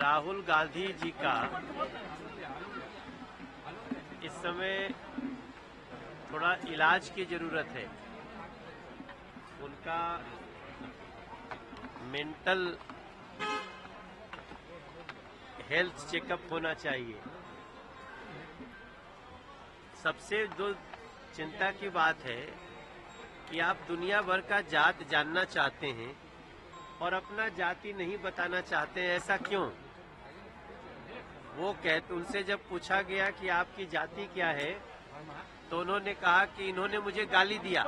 राहुल गांधी जी का इस समय थोड़ा इलाज की जरूरत है। उनका मेंटल हेल्थ चेकअप होना चाहिए। सबसे जो चिंता की बात है कि आप दुनिया भर का जात जानना चाहते हैं और अपना जाति नहीं बताना चाहते हैं, ऐसा क्यों? वो कहते, उनसे जब पूछा गया कि आपकी जाति क्या है, तो उन्होंने कहा कि इन्होंने मुझे गाली दिया।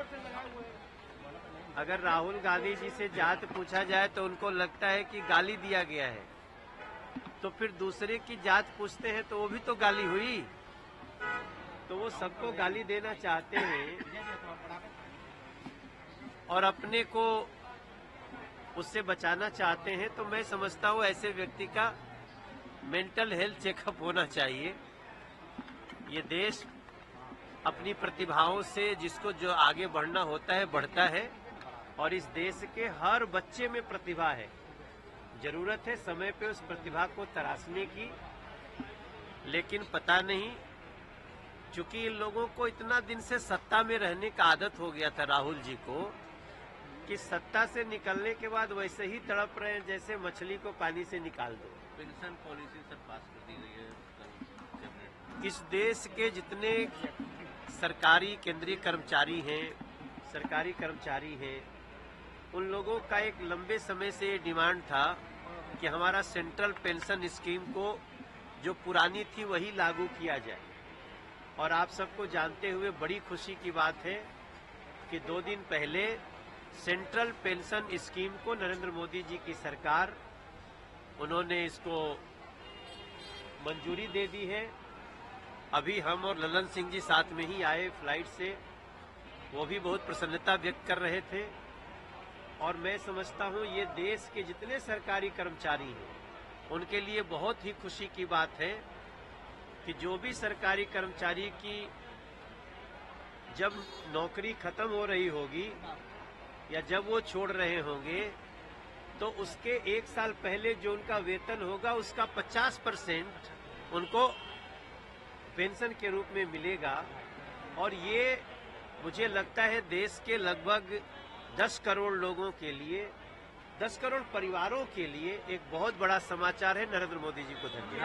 अगर राहुल गांधी जी से जात पूछा जाए तो उनको लगता है कि गाली दिया गया है, तो फिर दूसरे की जात पूछते हैं तो वो भी तो गाली हुई। तो वो सबको गाली देना चाहते हैं और अपने को उससे बचाना चाहते हैं। तो मैं समझता हूँ ऐसे व्यक्ति का मेंटल हेल्थ चेकअप होना चाहिए। ये देश अपनी प्रतिभाओं से जिसको जो आगे बढ़ना होता है बढ़ता है, और इस देश के हर बच्चे में प्रतिभा है। जरूरत है समय पे उस प्रतिभा को तराशने की, लेकिन पता नहीं, चूंकि इन लोगों को इतना दिन से सत्ता में रहने का आदत हो गया था राहुल जी को, कि सत्ता से निकलने के बाद वैसे ही तड़प रहे हैं जैसे मछली को पानी से निकाल दो। पेंशन पॉलिसी सर पास कर दी गई है। इस देश के जितने सरकारी केंद्रीय कर्मचारी हैं, उन लोगों का एक लंबे समय से ये डिमांड था कि हमारा सेंट्रल पेंशन स्कीम को जो पुरानी थी वही लागू किया जाए। और आप सबको जानते हुए बड़ी खुशी की बात है कि 2 दिन पहले सेंट्रल पेंशन स्कीम को नरेंद्र मोदी जी की सरकार, उन्होंने इसको मंजूरी दे दी है। अभी हम और ललन सिंह जी साथ में ही आए फ्लाइट से, वो भी बहुत प्रसन्नता व्यक्त कर रहे थे। और मैं समझता हूँ ये देश के जितने सरकारी कर्मचारी हैं उनके लिए बहुत ही खुशी की बात है कि जो भी सरकारी कर्मचारी की जब नौकरी खत्म हो रही होगी या जब वो छोड़ रहे होंगे, तो उसके 1 साल पहले जो उनका वेतन होगा उसका 50% उनको पेंशन के रूप में मिलेगा। और ये मुझे लगता है देश के लगभग 10 करोड़ लोगों के लिए, 10 करोड़ परिवारों के लिए एक बहुत बड़ा समाचार है। नरेंद्र मोदी जी को धन्यवाद।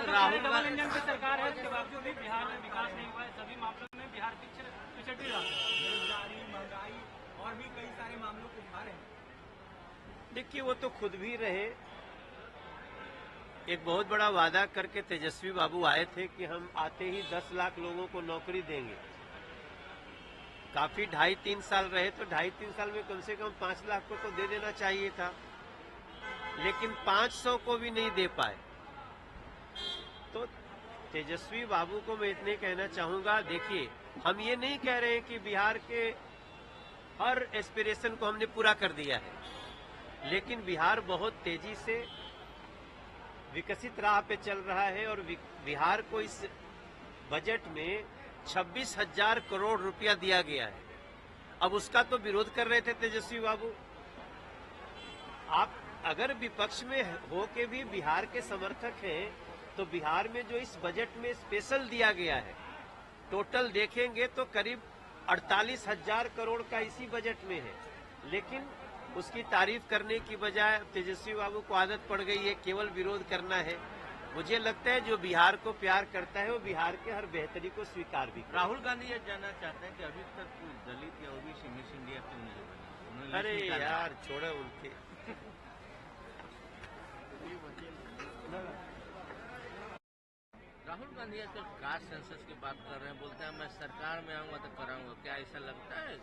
राहुल डबल इंजन की सरकार है, उसके बावजूद भी बिहार में विकास नहीं हुआ है। सभी मामलों में बिहार पिछड़ भी रहा है। बेरोजगारी, महंगाई और भी कई सारे मामलों को उठा रहे हैं। देखिए, वो तो खुद भी रहे। एक बहुत बड़ा वादा करके तेजस्वी बाबू आए थे कि हम आते ही 10 लाख लोगों को नौकरी देंगे। काफी 2.5-3 साल रहे, तो 2.5-3 साल में कम से कम 5 लाख को तो दे देना चाहिए था, लेकिन 500 को भी नहीं दे पाए। तो तेजस्वी बाबू को मैं इतने कहना चाहूंगा, देखिए हम ये नहीं कह रहे हैं कि बिहार के हर एस्पिरेशन को हमने पूरा कर दिया है, लेकिन बिहार बहुत तेजी से विकसित राह पे चल रहा है। और बिहार को इस बजट में 26,000 करोड़ रुपया दिया गया है। अब उसका तो विरोध कर रहे थे तेजस्वी बाबू। आप अगर विपक्ष में हो के भी बिहार के समर्थक हैं, तो बिहार में जो इस बजट में स्पेशल दिया गया है, टोटल देखेंगे तो करीब 48,000 करोड़ का इसी बजट में है। लेकिन उसकी तारीफ करने की बजाय तेजस्वी बाबू को आदत पड़ गई है केवल विरोध करना है। मुझे लगता है जो बिहार को प्यार करता है वो बिहार के हर बेहतरी को स्वीकार भी करता है। राहुल गांधी ये जानना चाहते हैं कि अभी तक कोई दलित या ओबीसी मिस इंडिया क्यों नहीं बनी? अरे यार छोड़ो उनके। राहुल गांधी आजकल कास्ट सेंसस की बात कर रहे हैं, बोलते हैं मैं सरकार में आऊंगा तो कराऊंगा। क्या ऐसा लगता है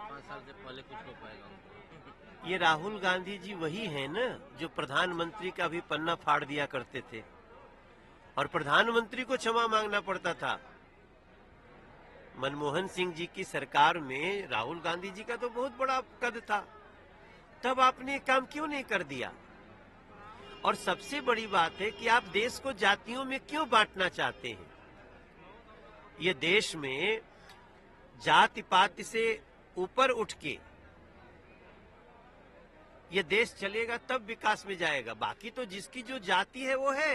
5 साल से पहले कुछ हो पाएगा उनको? ये राहुल गांधी जी वही हैं ना जो प्रधानमंत्री का भी पन्ना फाड़ दिया करते थे और प्रधानमंत्री को क्षमा मांगना पड़ता था। मनमोहन सिंह जी की सरकार में राहुल गांधी जी का तो बहुत बड़ा कद था, तब आपने ये काम क्यों नहीं कर दिया? और सबसे बड़ी बात है कि आप देश को जातियों में क्यों बांटना चाहते हैं? ये देश में जाति पाति से ऊपर उठ के ये देश चलेगा तब विकास में जाएगा। बाकी तो जिसकी जो जाति है वो है,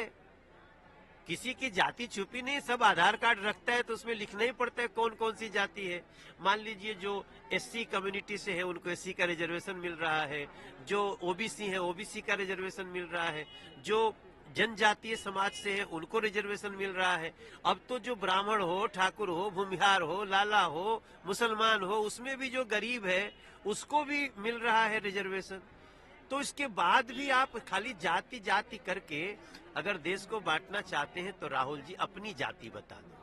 किसी की जाति छुपी नहीं, सब आधार कार्ड रखता है तो उसमें लिखना ही पड़ता है कौन कौन सी जाति है। मान लीजिए जो एससी कम्युनिटी से है उनको एससी का रिजर्वेशन मिल रहा है, जो ओबीसी है ओबीसी का रिजर्वेशन मिल रहा है, जो जनजातीय समाज से है उनको रिजर्वेशन मिल रहा है। अब तो जो ब्राह्मण हो, ठाकुर हो, भूमिहार हो, लाला हो, मुसलमान हो, उसमें भी जो गरीब है उसको भी मिल रहा है रिजर्वेशन। तो इसके बाद भी आप खाली जाति जाति करके अगर देश को बांटना चाहते हैं तो राहुल जी अपनी जाति बता दो,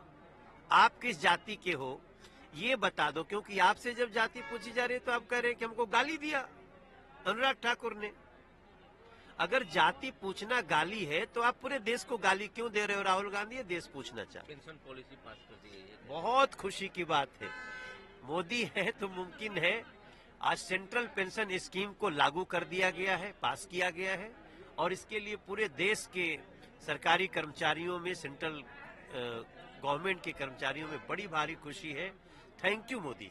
आप किस जाति के हो ये बता दो। क्योंकि आपसे जब जाति पूछी जा रही है तो आप कह रहे हैं कि हमको गाली दिया अनुराग ठाकुर ने। अगर जाति पूछना गाली है तो आप पूरे देश को गाली क्यों दे रहे हो? राहुल गांधी ये देश पूछना चाहते। पेंशन पॉलिसी पास कर दी है, बहुत खुशी की बात है, मोदी है तो मुमकिन है। आज सेंट्रल पेंशन स्कीम को लागू कर दिया गया है, पास किया गया है, और इसके लिए पूरे देश के सरकारी कर्मचारियों में, सेंट्रल गवर्नमेंट के कर्मचारियों में बड़ी भारी खुशी है। Thank you Modi ji.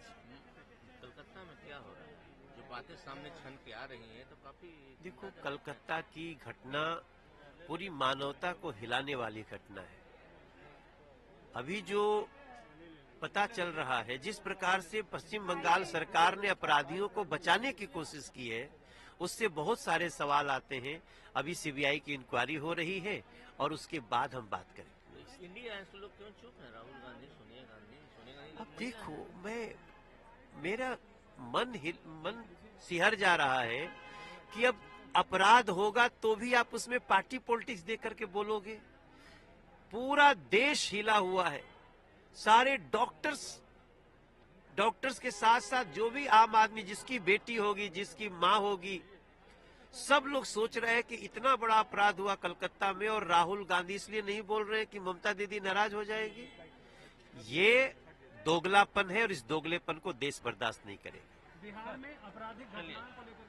कलकत्ता में क्या हो रहा है? जो बातें सामने छन के आ रही हैं तो काफी देखो, कलकत्ता की घटना पूरी मानवता को हिलाने वाली घटना है। अभी जो पता चल रहा है, जिस प्रकार से पश्चिम बंगाल सरकार ने अपराधियों को बचाने की कोशिश की है, उससे बहुत सारे सवाल आते हैं। अभी सीबीआई की इंक्वायरी हो रही है और उसके बाद हम बात करेंगे। इंडिया से लोग क्यों चुप है? राहुल गांधी, सोनिया गांधी अब देखो, मेरा मन सिहर जा रहा है कि अब अपराध होगा तो भी आप उसमें पार्टी पॉलिटिक्स दे करके बोलोगे। पूरा देश हिला हुआ है, सारे डॉक्टर्स के साथ साथ जो भी आम आदमी, जिसकी बेटी होगी, जिसकी माँ होगी, सब लोग सोच रहे हैं कि इतना बड़ा अपराध हुआ कलकत्ता में और राहुल गांधी इसलिए नहीं बोल रहे हैं कि ममता दीदी नाराज हो जाएगी। ये दोगलापन है और इस दोगलेपन को देश बर्दाश्त नहीं करेगा। बिहार में आपराधिक घटनाओं को लेकर